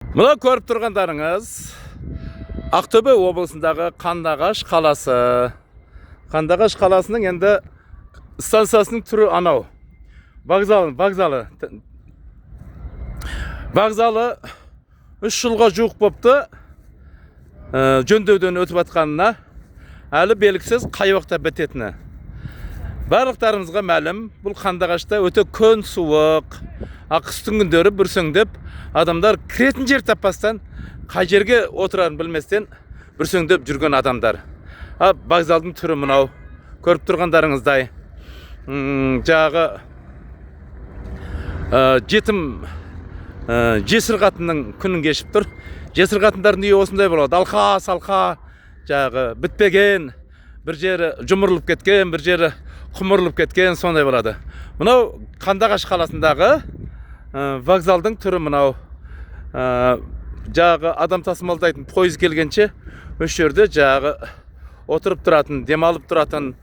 Мына көріп тұрғандарыңыз Ақтөбе облысындағы Қандыағаш қаласы. Қандыағаш қаласының енді станциясының түрі анау. Вокзалы 3 жылға жуық болыпты. Жөндеуден өтіп атқанына әлі белгісіз қай уақытта бітетіні. Барлықтарымызға мәлім, бұл Қандыағашта өте күн суық, қыстың күндері бүрсеңдеп, адамдар кіретін жер таппастан, қай жерге отырарын білместен бүрсеңдеп жүрген адамдар. Вокзалдың түрі мынау, көріп тұрғандарыңыздай. Жағы жетім жесір қатынның күнін кешіп тұр. Жесір қатындардың үйі осындай болады. Алқа-салқа, жағы бітпеген, бір жері жұмырылып кеткен, бір жері құмырылып кеткен, сондай болады. Мынау Қандыағаш қаласындағы вокзалдың түрі мынау. Жағы адам тасымалдайтын пойыз келгенше өш жерде жағы отырып тұратын, демалып тұратын,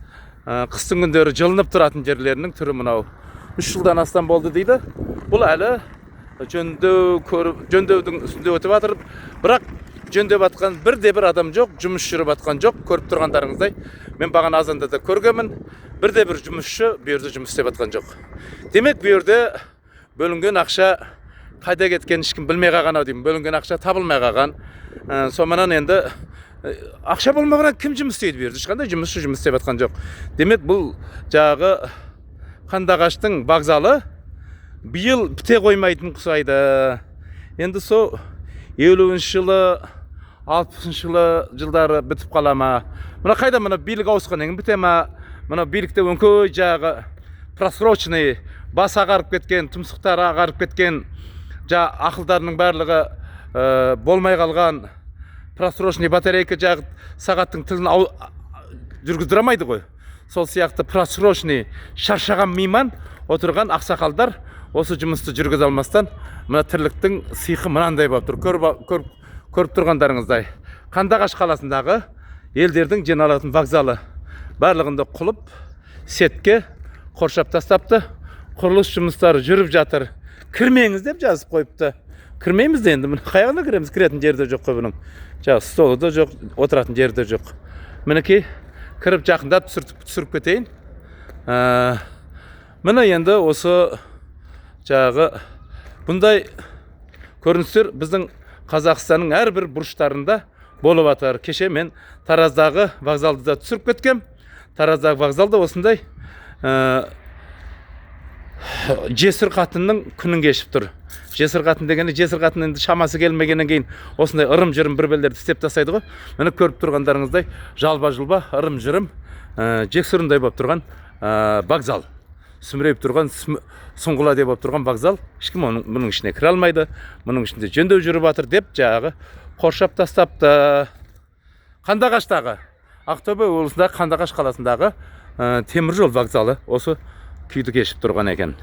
қыстың күндері жылынып тұратын жерлерінің түрі мынау. 3 жылдан астам болды дейді. Бұл әлі жөндеудің үстінде өтіп жатыр. Бірақ жөндеп атқан бірде-бір адам жоқ, жұмыс жүріп атқан жоқ. Көріп тұрғандарыңыздай, мен бағана азанда да көргенмін. Бірде-бір жұмысшы бұл жерде жұмыс істеп атқан жоқ. Демек, бұл жерде бөлінген ақша қайда кеткен ешкім білмей қалған ау деймін. Бөлінген ақша табылмай қалған. Сонымен енді ақша болмағаннан кім жұмыс істейді бұл жерде? Ешқандай жұмысшы жұмыс істеп атқан жоқ. Демек, бұл жағы Қандыағаштың вокзалы биыл біте қоймайтын құсайды. Енді сол 50-ші жылы, 60-ші жылдары бітіп қала ма? Мына қайда мына билік ауысқан ең біте ма? Мына билікте өңкөй жағы просрочный, бас ағарып кеткен, тұмсықтары ағарып кеткен, ақылдарының барлығы болмай қалған, просрочный батарейка жағы сағаттың тілін жүргіздірамайды ғой. Сол сияқты просрочный шаршаған мейман отырған ақсақалдар осы жұмысты жүргізе алмастан мына тірліктің сиқы мынандай болып тұр. Көріп тұрғандарыңыздай. Қандыағаш қаласындағы елдердің жиналатын вокзалы барлығында құлып, сетке қоршап тастапты. Құрылыс жұмыстары жүріп жатыр. Кірмеңіз деп жазып қойыпты. Кірмейміз де енді. Қай жағына кіреміз? Кіретін жерде жоқ қой бұның. Столы да жоқ, отыратын жерде жоқ. Мінекей кіріп жақындап түсіріп кетейін. Міне енді осы жағы бұндай көріністер біздің Қазақстанның әрбір бұрыштарында болып жатыр. Кеше мен Тараздағы вокзалды да түсіріп кеткем. Тараздағы вокзалда осындай жесір қатынның күнін кешіп тұр. Жесір қатын дегені, жесір қатын енді шамасы келмегеннен кейін осындай ырым-жырым бір белдерді істеп тастайды ғой. Міне көріп тұрғандарыңыздай жалба-жұлба, ырым-жырым, жексұрындай болып тұрған вокзал. Сүмірейіп тұрған, сұңғыладай болып тұрған вокзал. Ешкім мұның ішіне кіре алмайды. Мұның ішінде жөндеу жүріп жатыр деп жағы қоршап тастапты. Қандыағаштағы, Ақтөбе облысындағы Қандыағаш қаласындағы темір жол вокзалы осы күйді кешіп тұрған екен.